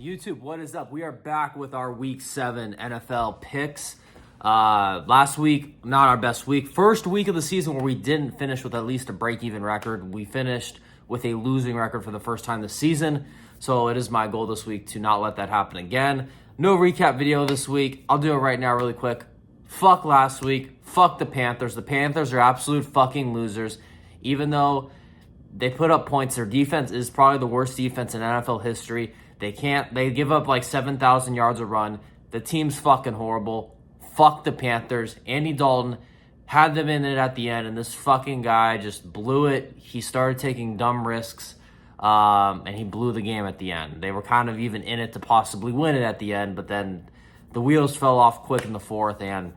YouTube, what is up? We are back with our Week 7 NFL picks. Last week, not our best week. First week of the season where we didn't finish with at least a break-even record. We finished with a losing record for the first time this season. So it is my goal this week to not let that happen again. No recap video this week. I'll do it right now really quick. Fuck last week. Fuck the Panthers. The Panthers are absolute fucking losers. Even though they put up points, their defense is probably the worst defense in NFL history. They give up like 7,000 yards a run. The team's fucking horrible. Fuck the Panthers. Andy Dalton had them in it at the end, and this fucking guy just blew it. He started taking dumb risks, and he blew the game at the end. They were kind of even in it to possibly win it at the end, but then the wheels fell off quick in the fourth, and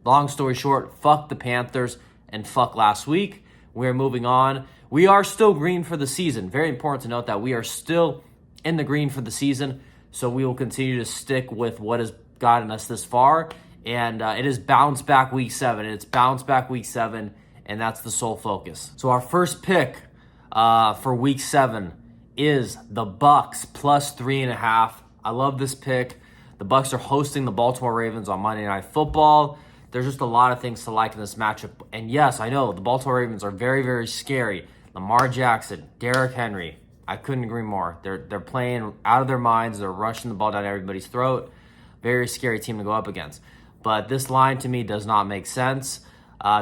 long story short, fuck the Panthers and fuck last week. We're moving on. We are still green for the season. Very important to note that we are still in the green for the season, so we will continue to stick with what has gotten us this far, and it is bounce back week 7. It's bounce back week 7, and that's the sole focus. So our first pick for week 7 is the Bucs plus 3.5. I love this pick. The Bucs are hosting the Baltimore Ravens on Monday Night Football. There's just a lot of things to like in this matchup, and yes, I know the Baltimore Ravens are very, very scary. Lamar Jackson, Derrick Henry. I couldn't agree more. They're playing out of their minds. They're rushing the ball down everybody's throat. Very scary team to go up against. But this line to me does not make sense.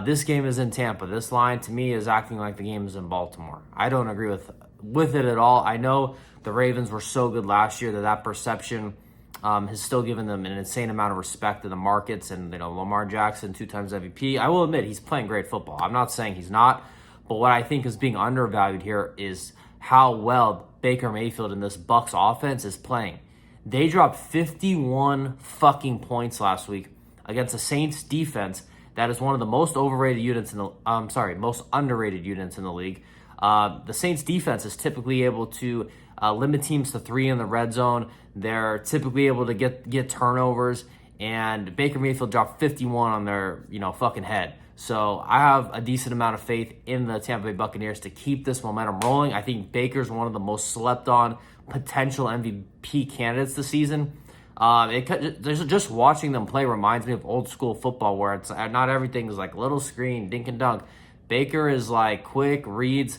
This game is in Tampa. This line to me is acting like the game is in Baltimore. I don't agree with it at all. I know the Ravens were so good last year that perception has still given them an insane amount of respect in the markets. And Lamar Jackson, 2 times MVP. I will admit he's playing great football. I'm not saying he's not. But what I think is being undervalued here is how well Baker Mayfield in this Bucs offense is playing. They dropped 51 fucking points last week against the Saints defense that is one of the most overrated units most underrated units in the league. The Saints defense is typically able to limit teams to 3 in the red zone. They're typically able to get turnovers, and Baker Mayfield dropped 51 on their fucking head. So I have a decent amount of faith in the Tampa Bay Buccaneers to keep this momentum rolling. I think Baker's one of the most slept-on potential MVP candidates this season. Just watching them play reminds me of old school football where it's not everything is like little screen, dink and dunk. Baker is like quick reads.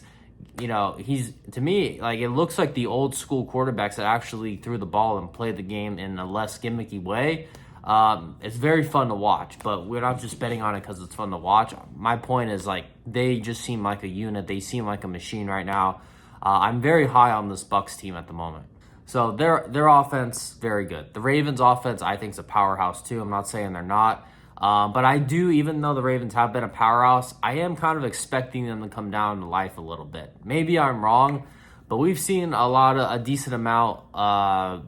He's, to me, like it looks like the old school quarterbacks that actually threw the ball and played the game in a less gimmicky way. It's very fun to watch, but we're not just betting on it because it's fun to watch. My point is, like, they just seem like a unit. They seem like a machine right now. I'm very high on this Bucs team at the moment. So their offense, very good. The Ravens offense, I think, is a powerhouse too. I'm not saying they're not. But I do, even though the Ravens have been a powerhouse, I am kind of expecting them to come down to life a little bit. Maybe I'm wrong, but we've seen a decent amount, of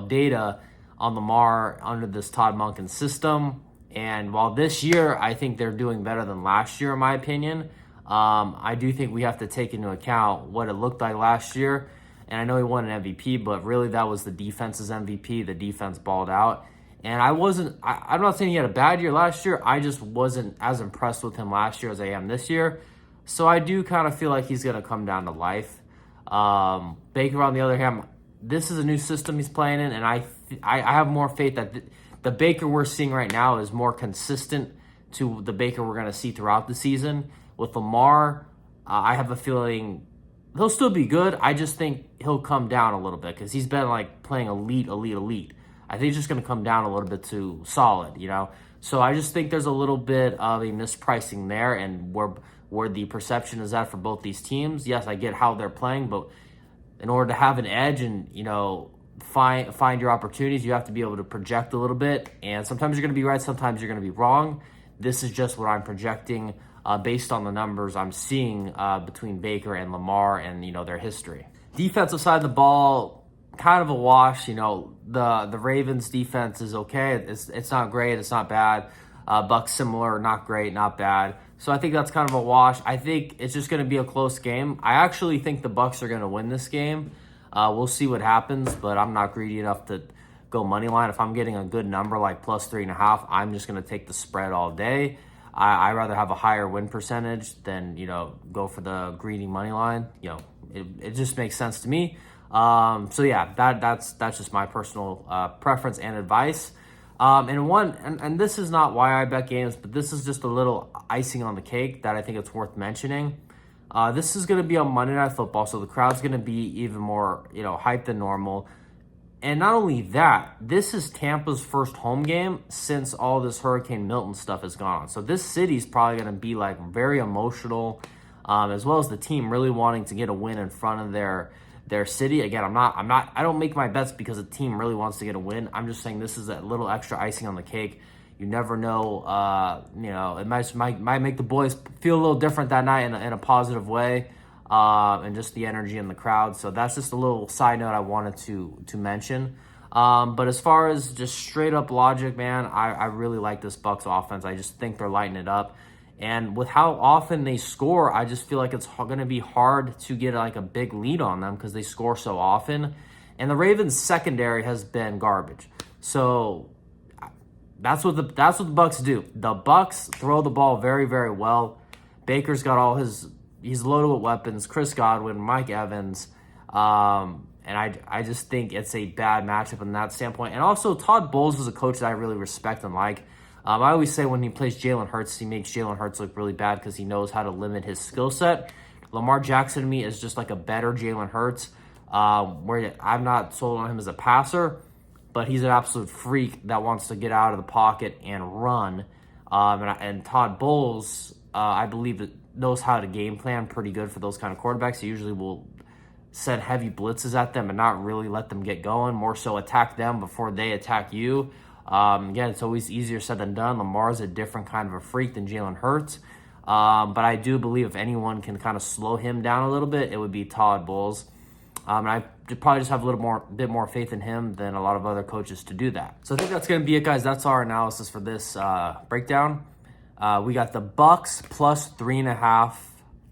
data on Lamar under this Todd Monken system. And while this year, I think they're doing better than last year, in my opinion, I do think we have to take into account what it looked like last year. And I know he won an MVP, but really that was the defense's MVP. The defense balled out. And I'm not saying he had a bad year last year. I just wasn't as impressed with him last year as I am this year. So I do kind of feel like he's going to come down to life. Baker, on the other hand, this is a new system he's playing in, and I have more faith that the Baker we're seeing right now is more consistent to the Baker we're going to see throughout the season. With Lamar, I have a feeling he'll still be good. I just think he'll come down a little bit because he's been like playing elite. I think he's just going to come down a little bit to solid, So I just think there's a little bit of a mispricing there, and where the perception is at for both these teams. Yes, I get how they're playing, but in order to have an edge and, find your opportunities, you have to be able to project a little bit. And sometimes you're going to be right, sometimes you're going to be wrong. This is just what I'm projecting based on the numbers I'm seeing between Baker and Lamar and, their history. Defensive side of the ball, kind of a wash. The Ravens defense is okay. It's not great. It's not bad. Bucs similar, not great, not bad. So I think that's kind of a wash. I think it's just going to be a close game. I actually think the Bucs are going to win this game. We'll see what happens, but I'm not greedy enough to go money line. If I'm getting a good number like plus 3.5, I'm just going to take the spread all day. I'd rather have a higher win percentage than, go for the greedy money line. It just makes sense to me. So yeah, that's just my personal preference and advice. And this is not why I bet games, but this is just a little icing on the cake that I think it's worth mentioning. This is going to be on Monday Night Football, so the crowd's going to be even more, hyped than normal. And not only that, this is Tampa's first home game since all this Hurricane Milton stuff has gone on. So this city's probably going to be like very emotional, as well as the team really wanting to get a win in front of their city. Again, I don't make my bets because the team really wants to get a win. I'm just saying this is a little extra icing on the cake. You never know, it might make the boys feel a little different that night in a positive way. And just the energy in the crowd. So that's just a little side note I wanted to mention. But as far as just straight up logic, man, I really like this Bucs offense. I just think they're lighting it up. And with how often they score, I just feel like it's going to be hard to get like a big lead on them because they score so often. And the Ravens secondary has been garbage. So that's what the Bucs do. The Bucs throw the ball very, very well. Baker's got he's loaded with weapons. Chris Godwin, Mike Evans. And I just think it's a bad matchup in that standpoint. And also, Todd Bowles is a coach that I really respect and like. I always say when he plays Jalen Hurts, he makes Jalen Hurts look really bad because he knows how to limit his skill set. Lamar Jackson to me is just like a better Jalen Hurts, where I'm not sold on him as a passer, but he's an absolute freak that wants to get out of the pocket and run. And Todd Bowles, I believe, knows how to game plan pretty good for those kind of quarterbacks. He usually will send heavy blitzes at them and not really let them get going, more so attack them before they attack you. Again, it's always easier said than done. Lamar's a different kind of a freak than Jalen Hurts. But I do believe if anyone can kind of slow him down a little bit, it would be Todd Bowles. And I probably just have a bit more faith in him than a lot of other coaches to do that. So I think that's going to be it, guys. That's our analysis for this breakdown. We got the Bucs plus 3.5,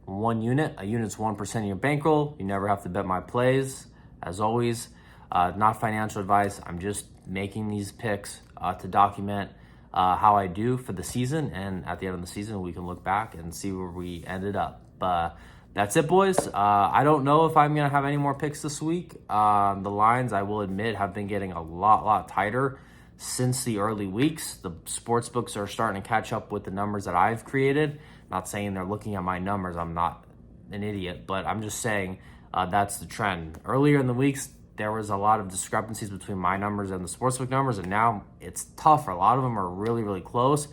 1 unit. A unit's 1% of your bankroll. You never have to bet my plays. As always, not financial advice. I'm just making these picks to document how I do for the season. And at the end of the season, we can look back and see where we ended up. That's it, boys. I don't know if I'm going to have any more picks this week. The lines, I will admit, have been getting a lot tighter since the early weeks. The sports books are starting to catch up with the numbers that I've created. Not saying they're looking at my numbers. I'm not an idiot, but I'm just saying that's the trend. Earlier in the weeks, there was a lot of discrepancies between my numbers and the sportsbook numbers, and now it's tougher. A lot of them are really close,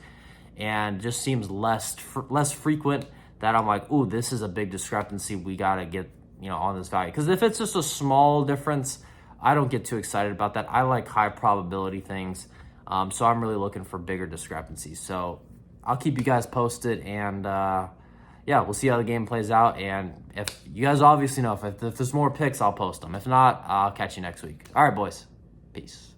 and just seems less frequent that I'm like, ooh, this is a big discrepancy. We got to get on this value. Because if it's just a small difference, I don't get too excited about that. I like high probability things, so I'm really looking for bigger discrepancies. So I'll keep you guys posted, and we'll see how the game plays out. And if you guys obviously know, if there's more picks, I'll post them. If not, I'll catch you next week. All right, boys. Peace.